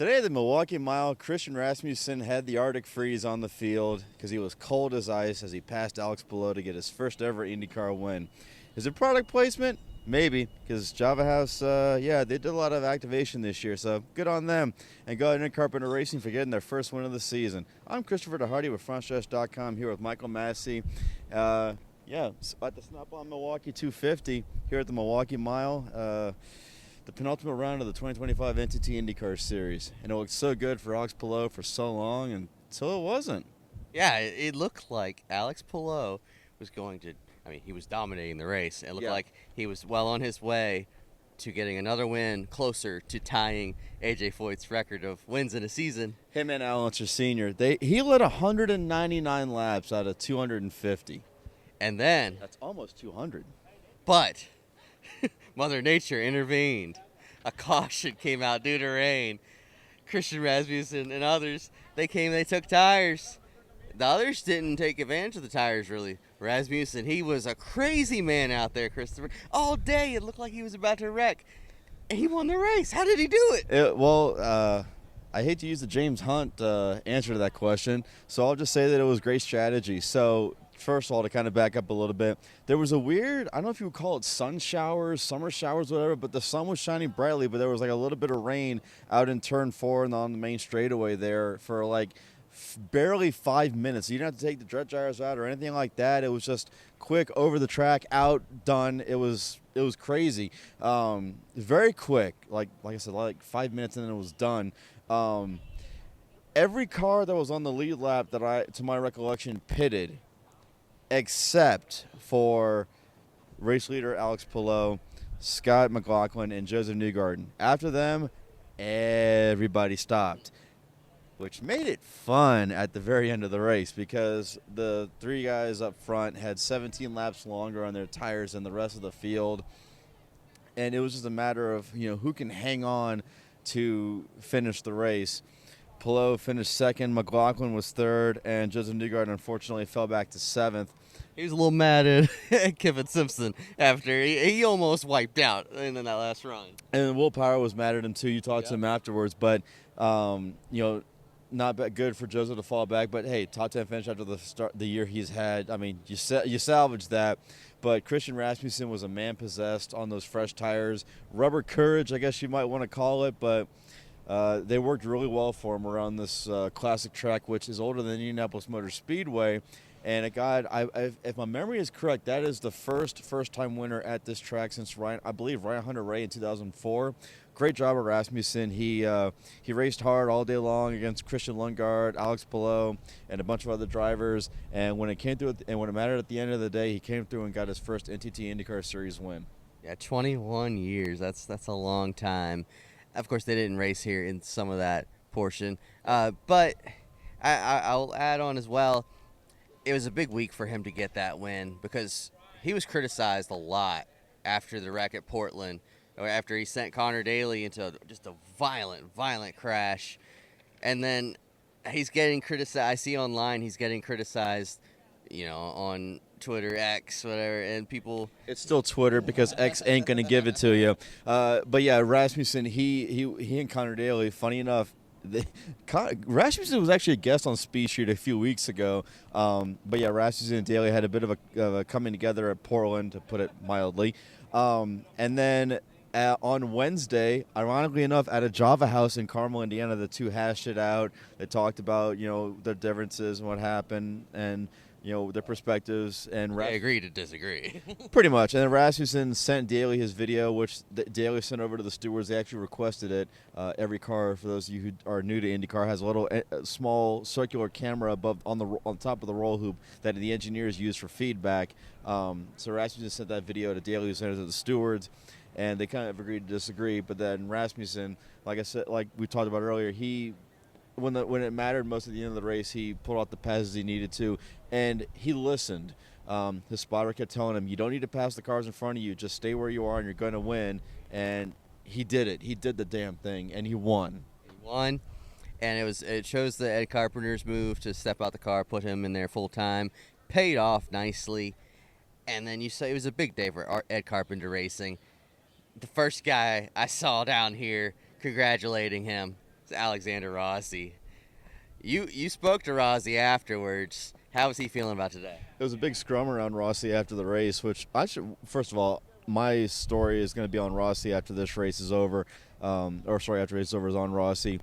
Today at the Milwaukee Mile, Christian Rasmussen had the Arctic freeze on the field because he was cold as ice as he passed Alex Palou to get his first ever IndyCar win. Is it product placement? Maybe, because Java House, they did a lot of activation this year, so good on them. And go ahead and Carpenter Racing for getting their first win of the season. I'm Christopher DeHarde with Frontstretch.com here with Michael Massie. About to snap on Milwaukee 250 here at the Milwaukee Mile. The penultimate round of the 2025 NTT IndyCar Series. And it looked so good for Alex Palou for so long until it wasn't. Yeah, it looked like Alex Palou was going to, he was dominating the race. It looked like he was well on his way to getting another win, closer to tying A.J. Foyt's record of wins in a season. Him and Allenser Sr., he led 199 laps out of 250. And then... That's almost 200. But... Mother Nature intervened. A caution came out due to rain. Christian Rasmussen and others, they took tires. The others didn't take advantage of the tires, really. Rasmussen, he was a crazy man out there, Christopher. All day, it looked like he was about to wreck. And he won the race. How did he do it? I hate to use the James Hunt answer to that question, so I'll just say that it was great strategy. So, first of all, to kind of back up a little bit, there was a weird, I don't know if you would call it sun showers, summer showers, whatever, but the sun was shining brightly, but there was like a little bit of rain out in turn 4 and on the main straightaway there for like barely 5 minutes. You didn't have to take the dredge gyros out or anything like that. It was just quick, over the track, out, done. It was crazy. Very quick, like I said, like 5 minutes and then it was done. Every car that was on the lead lap that to my recollection, pitted, except for race leader Alex Palou, Scott McLaughlin, and Joseph Newgarden. After them, everybody stopped, which made it fun at the very end of the race because the three guys up front had 17 laps longer on their tires than the rest of the field, and it was just a matter of who can hang on to finish the race. Palou finished second, McLaughlin was third, and Joseph Newgarden unfortunately fell back to seventh. He was a little mad at Kevin Simpson after he almost wiped out in that last run. And Will Power was mad at him too. You talked to him afterwards, but not good for Joseph to fall back. But hey, top 10 finish after the year he's had. I mean, you salvage that. But Christian Rasmussen was a man possessed on those fresh tires, rubber courage, I guess you might want to call it, but. They worked really well for him around this classic track, which is older than Indianapolis Motor Speedway. And if my memory is correct, that is the first-time winner at this track since Ryan Hunter Ray in 2004. Great job of Rasmussen. He raced hard all day long against Christian Lundgaard, Alex Palou, and a bunch of other drivers. And when it mattered at the end of the day, he came through and got his first NTT IndyCar Series win. Yeah, 21 years. That's a long time. Of course, they didn't race here in some of that portion. But I'll add on as well, it was a big week for him to get that win because he was criticized a lot after the wreck at Portland, or after he sent Connor Daly into just a violent crash. And then he's getting criticized. I see online he's getting criticized, on Twitter, X, whatever, and people... It's still Twitter because X ain't going to give it to you. But yeah, Rasmussen, he and Connor Daly, funny enough, Rasmussen was actually a guest on Speed Street a few weeks ago. But yeah, Rasmussen and Daly had a bit of a coming together at Portland, to put it mildly. And then on Wednesday, ironically enough, at a Java House in Carmel, Indiana, the two hashed it out. They talked about, their differences and what happened, and their perspectives, and they agree to disagree. Pretty much. And then Rasmussen sent Daly his video, which Daly sent over to the stewards. They actually requested it. Every car, for those of you who are new to IndyCar, has a little small circular camera on top of the roll hoop that the engineers use for feedback. So Rasmussen sent that video to Daly, who sent it to the stewards, and they kind of agreed to disagree. But then Rasmussen, like I said, like we talked about earlier, when it mattered most at the end of the race, he pulled out the passes he needed to, and he listened. His spotter kept telling him, you don't need to pass the cars in front of you, just stay where you are and you're going to win. And he did it. He did the damn thing, and he won. And it shows the Ed Carpenter's move to step out the car, put him in there full time, paid off nicely. And then you say it was a big day for Ed Carpenter Racing. The first guy I saw down here congratulating him, Alexander Rossi. You spoke to Rossi afterwards. How was he feeling about today? It was a big scrum around Rossi after the race, which I should, first of all, my story is going to be on Rossi after this race is over. After the race is over is on Rossi.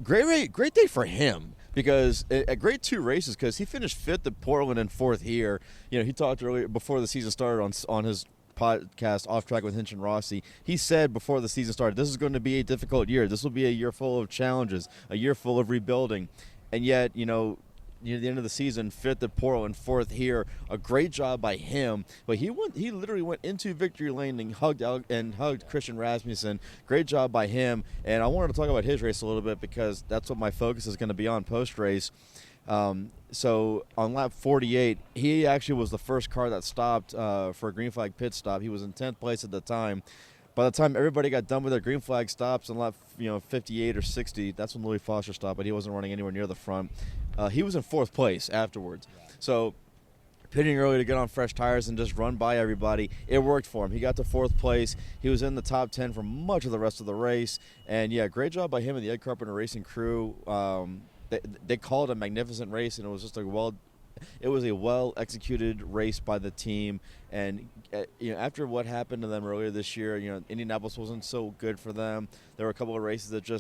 Great day for him because a great 2 races because he finished 5th at Portland and 4th here. You know, he talked earlier before the season started on his podcast Off Track with Hinch and Rossi. He said before the season started, this is going to be a difficult year. This will be a year full of challenges, a year full of rebuilding. And yet, near the end of the season, 5th at Portland, 4th here. A great job by him. But he literally went into victory lane and hugged Christian Rasmussen. Great job by him. And I wanted to talk about his race a little bit because that's what my focus is going to be on post-race. So on lap 48, he actually was the first car that stopped for a green flag pit stop. He was in 10th place at the time. By the time everybody got done with their green flag stops on lap 58 or 60, that's when Louis Foster stopped, but he wasn't running anywhere near the front. He was in 4th place afterwards. So pitting early to get on fresh tires and just run by everybody, it worked for him. He got to 4th place. He was in the top 10 for much of the rest of the race. And, yeah, great job by him and the Ed Carpenter Racing crew. They called it a magnificent race, and it was just a well-executed race by the team. And after what happened to them earlier this year, Indianapolis wasn't so good for them. There were a couple of races that it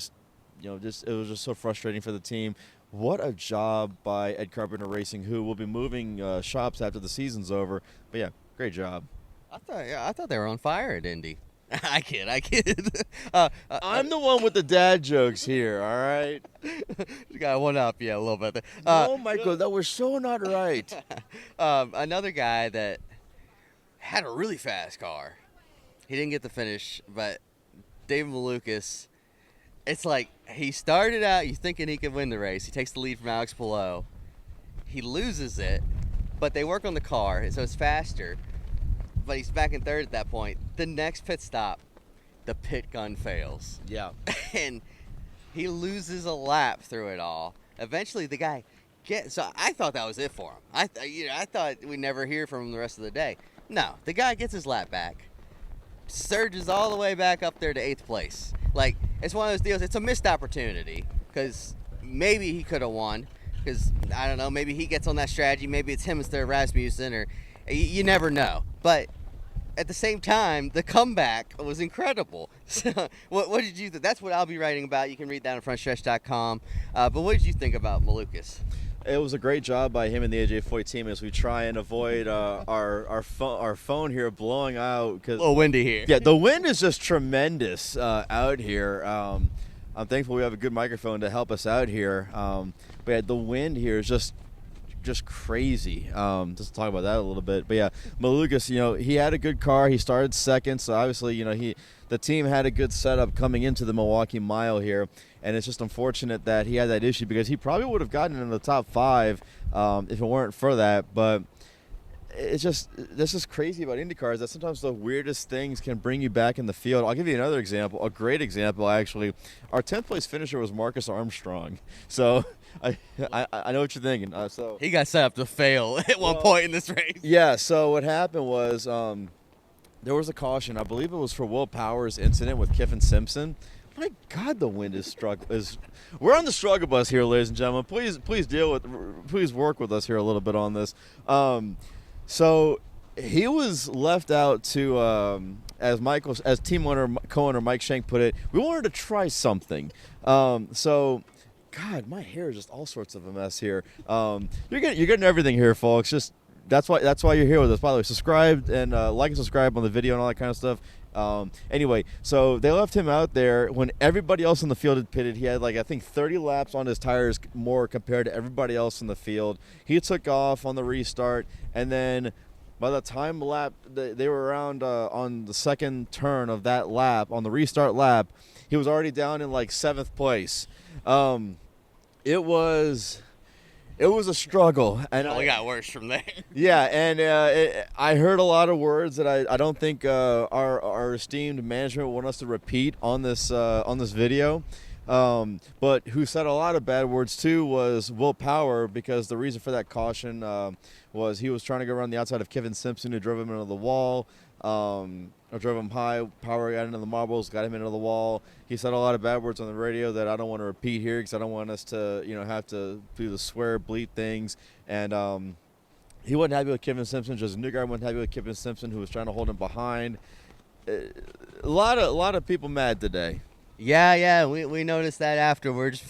was just so frustrating for the team. What a job by Ed Carpenter Racing, who will be moving shops after the season's over. But yeah, great job. I thought they were on fire at Indy. I kid. I'm the one with the dad jokes here, all right? You got one up, a little bit. No, Michael, that was so not right. Another guy that had a really fast car. He didn't get the finish, but David Malukas, it's like he started out, you thinking he could win the race. He takes the lead from Alex Palou. He loses it, but they work on the car, so it's faster. But he's back in 3rd at that point. The next pit stop, the pit gun fails. Yeah. And he loses a lap through it all. Eventually, the guy so I thought that was it for him. I thought we'd never hear from him the rest of the day. No, the guy gets his lap back, surges all the way back up there to 8th place. Like, it's one of those deals. It's a missed opportunity because maybe he could have won because, I don't know, maybe he gets on that strategy. Maybe it's him instead of Rasmussen, or you never know. But at the same time, the comeback was incredible. So, what did you think? That's what I'll be writing about. You can read that on frontstretch.com. But what did you think about Malukas? It was a great job by him and the AJ Foyt team as we try and avoid our phone here blowing out. A little windy here. Yeah, the wind is just tremendous out here. I'm thankful we have a good microphone to help us out here. But yeah, the wind here is just crazy. Just talk about that a little bit. But yeah, Malukas, he had a good car. He started 2nd, so obviously, the team had a good setup coming into the Milwaukee Mile here, and it's just unfortunate that he had that issue because he probably would have gotten in the top 5 if it weren't for that. But it's just, this is crazy about IndyCar is that sometimes the weirdest things can bring you back in the field. I'll give you another example, a great example actually. Our 10th place finisher was Marcus Armstrong. So I know what you're thinking. So he got set up to fail at one point in this race. Yeah. So what happened was there was a caution. I believe it was for Will Power's incident with Kiffin Simpson. My God, the wind we're on the struggle bus here, ladies and gentlemen. Please work with us here a little bit on this. So he was left out to, as team owner, co-owner Mike Schenk put it, we wanted to try something. So, God, my hair is just all sorts of a mess here. You're getting everything here, folks. Just that's why you're here with us. By the way, subscribe and like and subscribe on the video and all that kind of stuff. Anyway, so they left him out there when everybody else in the field had pitted. He had I think 30 laps on his tires more compared to everybody else in the field. He took off on the restart, and then by the time they were around on the second turn of that lap, on the restart lap, he was already down in 7th place. It was a struggle, and it got worse from there. Yeah, and I heard a lot of words that I don't think our esteemed management want us to repeat on this video. But who said a lot of bad words too was Will Power, because the reason for that caution was he was trying to go around the outside of Kevin Simpson, who drove him into the wall. I drove him high, power got into the marbles, got him into the wall. He said a lot of bad words on the radio that I don't want to repeat here because I don't want us to, have to do the swear, bleat things. And he wasn't happy with Kevin Simpson. Just Newgarden wasn't happy with Kevin Simpson, who was trying to hold him behind. A lot of people mad today. Yeah, we noticed that afterwards.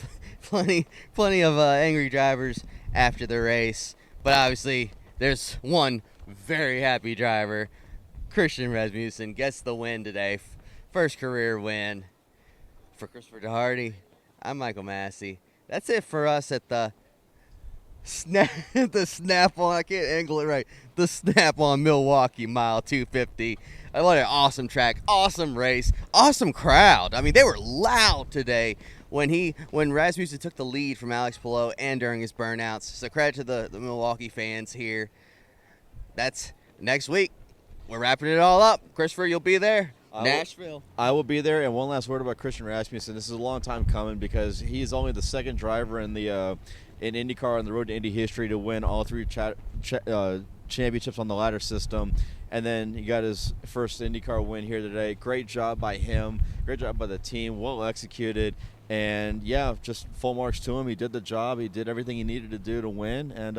plenty of angry drivers after the race. But obviously, there's one very happy driver. Christian Rasmussen gets the win today. First career win for Christopher DeHarde. I'm Michael Massie. That's it for us at the Snap-on. I can't angle it right. The Snap-on Milwaukee Mile 250. What an awesome track, awesome race, awesome crowd. I mean, they were loud today when Rasmussen took the lead from Alex Palou and during his burnouts. So credit to the Milwaukee fans here. That's next week. We're wrapping it all up. Christopher, you'll be there. Nashville. I will be there. And one last word about Christian Rasmussen. This is a long time coming because he's only the second driver in IndyCar on the road to Indy history to win all three championships on the ladder system. And then he got his first IndyCar win here today. Great job by him. Great job by the team. Well executed. And, yeah, just full marks to him. He did the job. He did everything he needed to do to win. And,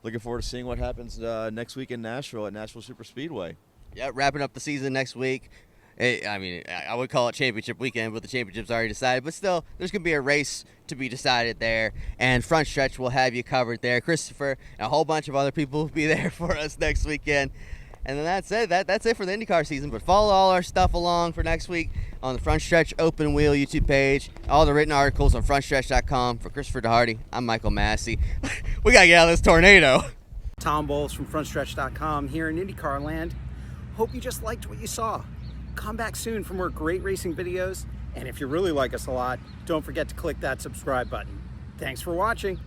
looking forward to seeing what happens next week in Nashville at Nashville Super Speedway. Yeah, wrapping up the season next week. I would call it championship weekend, but the championship's already decided. But still, there's going to be a race to be decided there. And Frontstretch will have you covered there. Christopher and a whole bunch of other people will be there for us next weekend. And then that's it. That's it for the IndyCar season. But follow all our stuff along for next week on the Frontstretch Open Wheel YouTube page. All the written articles on frontstretch.com. For Christopher DeHarde, I'm Michael Massie. We got to get out of this tornado. Tom Bowles from frontstretch.com here in IndyCar land. Hope you just liked what you saw. Come back soon for more great racing videos. And if you really like us a lot, don't forget to click that subscribe button. Thanks for watching.